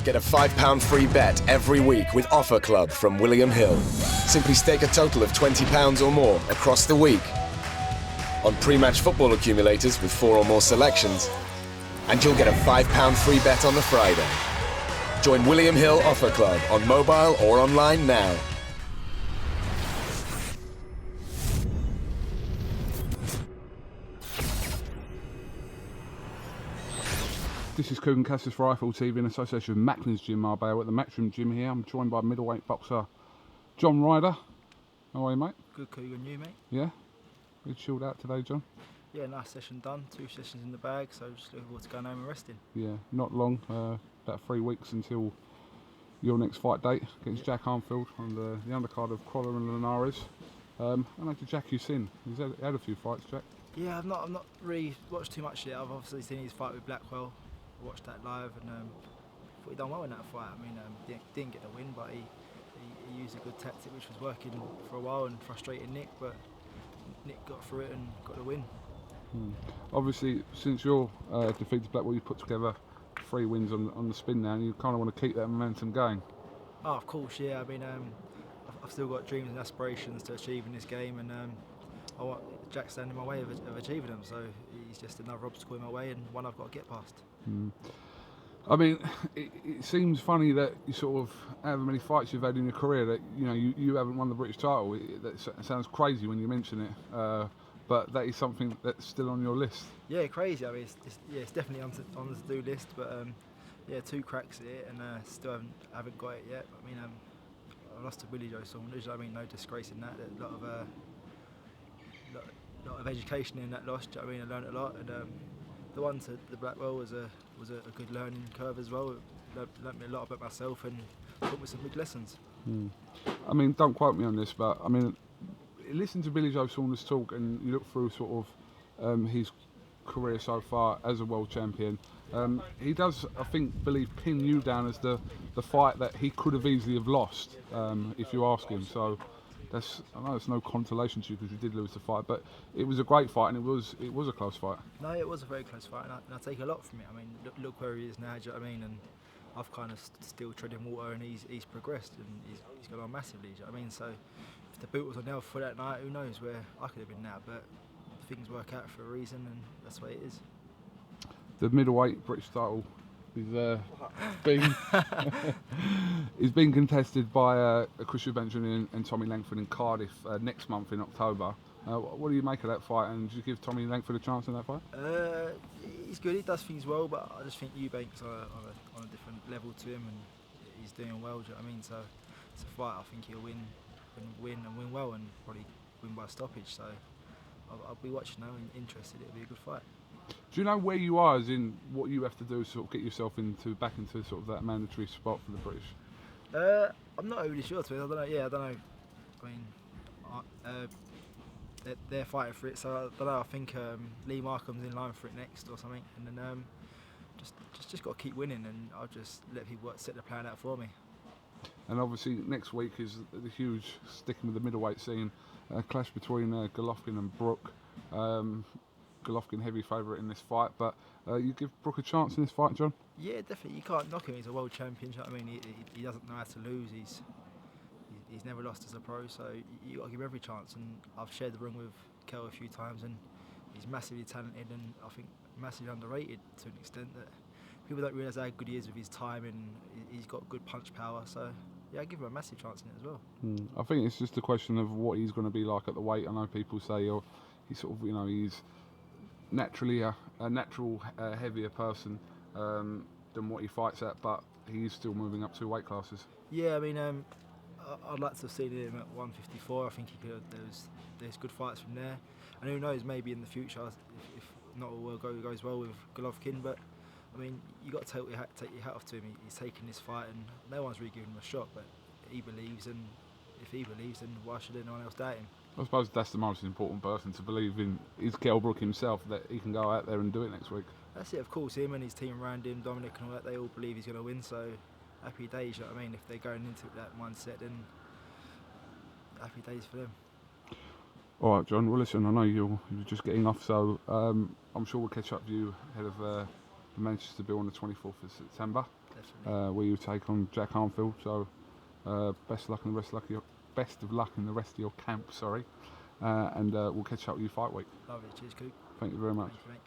Get a £5 free bet every week with Offer Club from William Hill. Simply stake a total of £20 or more across the week on pre-match football accumulators with 4 or more selections, and you'll get a £5 free bet on the Friday. Join William Hill Offer Club on mobile or online now. This is KUGAN CASSIUS for RYDER TV in association with Macklin's Gym Marbella at the Matchroom Gym here. I'm joined by middleweight boxer John Ryder. How are you, mate? Good, KUGAN, you, mate? Yeah? You chilled out today, John? Yeah, nice session done. 2 sessions in the bag, so just looking forward to going home and resting. Yeah, not long. About 3 weeks until your next fight date against Jack ARNFIELD on the undercard of Crawler and Linares. I know to Jack you've seen. He's had a few fights, Jack. Yeah, I've not really watched too much yet. I've obviously seen his fight with Blackwell. I watched that live and thought he done well in that fight. I mean, didn't get the win, but he used a good tactic which was working for a while and frustrated Nick, but Nick got through it and got the win. Obviously, since your defeat to Blackwell, you put together 3 wins on the spin now, and you kind of want to keep that momentum going. Oh, of course, yeah. I mean, I've still got dreams and aspirations to achieve in this game, and I want Jack standing in my way of achieving them. So he's just another obstacle in my way, and one I've got to get past. I mean, it seems funny that you sort of, however many fights you've had in your career, that you haven't won the British title. That sounds crazy when you mention it, but that is something that's still on your list. Yeah, crazy. I mean, it's definitely on the to-do list, but yeah, 2 cracks at it, and still haven't got it yet. I mean, I lost to Billy Joe Saunders. I mean, no disgrace in that. A lot of education in that loss. I mean, I learned a lot, and the one to the Blackwell was a good learning curve as well. It learnt me a lot about myself and taught me some big lessons. I mean, don't quote me on this, but I mean, listen to Billy Joe Saunders talk, and you look through sort of his career so far as a world champion. He does, I think, pin you down as the fight that he could have easily have lost if you ask him. So I know it's no consolation to you because you did lose the fight, but it was a great fight and it was a close fight. No, it was a very close fight, and I take a lot from it. I mean, look where he is now. Do you know what I mean? And I've kind of still treading water, and he's progressed and he's gone on massively. Do you know what I mean? So if the boot was on nail for that night, who knows where I could have been now? But things work out for a reason, and that's the way it is. The middleweight British title is is being contested by Chris EUBANK and Tommy Langford in Cardiff next month in October. What do you make of that fight, and did you give Tommy Langford a chance in that fight? He's good, he does things well, but I just think EUBANK's on a different level to him, and he's doing well, do you know what I mean? So it's a fight I think he'll win well, and probably win by stoppage, so I'll be watching now and interested. It'll be a good fight. Do you know where you are, as in what you have to do to sort of get yourself back into sort of that mandatory spot for the British? I'm not overly sure, to be honest. I don't know. I mean, they're fighting for it, so I don't know. I think Lee Markham's in line for it next or something, and then just got to keep winning, and I'll just let people set the plan out for me. And obviously next week is the huge, sticking with the middleweight scene, clash between Golovkin and BROOK. Golovkin heavy favourite in this fight, but you give BROOK a chance in this fight, John? Yeah, definitely. You can't knock him. He's a world champion. You know what I mean? He doesn't know how to lose. He's never lost as a pro, so you got to give him every chance. And I've shared the ring with Kel a few times, and he's massively talented, and I think massively underrated to an extent that people don't realise how good he is with his time, and he's got good punch power. So yeah, I give him a massive chance in it as well. I think it's just a question of what he's going to be like at the weight. I know people say he's sort of, he's naturally a natural heavier person than what he fights at, but he's still moving up 2 weight classes. Yeah, I mean, I'd like to have seen him at 154. I think there's good fights from there, and who knows, maybe in the future, if not all goes well with Golovkin. But I mean, you got to take your hat off to him. He's taking this fight, and no one's really giving him a shot. But he believes, and if he believes, then why should anyone else doubt him? I suppose that's the most important person to believe in is Kell Brook himself, that he can go out there and do it next week. That's it, of course. Him and his team around him, Dominic and all that, they all believe he's going to win. So happy days, you know what I mean? If they're going into that mindset, then happy days for them. All right, John. Well, listen, I know you're just getting off, so I'm sure we'll catch up with you ahead of the Manchester Bill on the 24th of September. Definitely. where you take on Jack Arnfield. So best of luck in the rest of your camp. Sorry, and we'll catch up with you fight week. Lovely. Cheers, Coop. Thank you very much. Thank you, mate.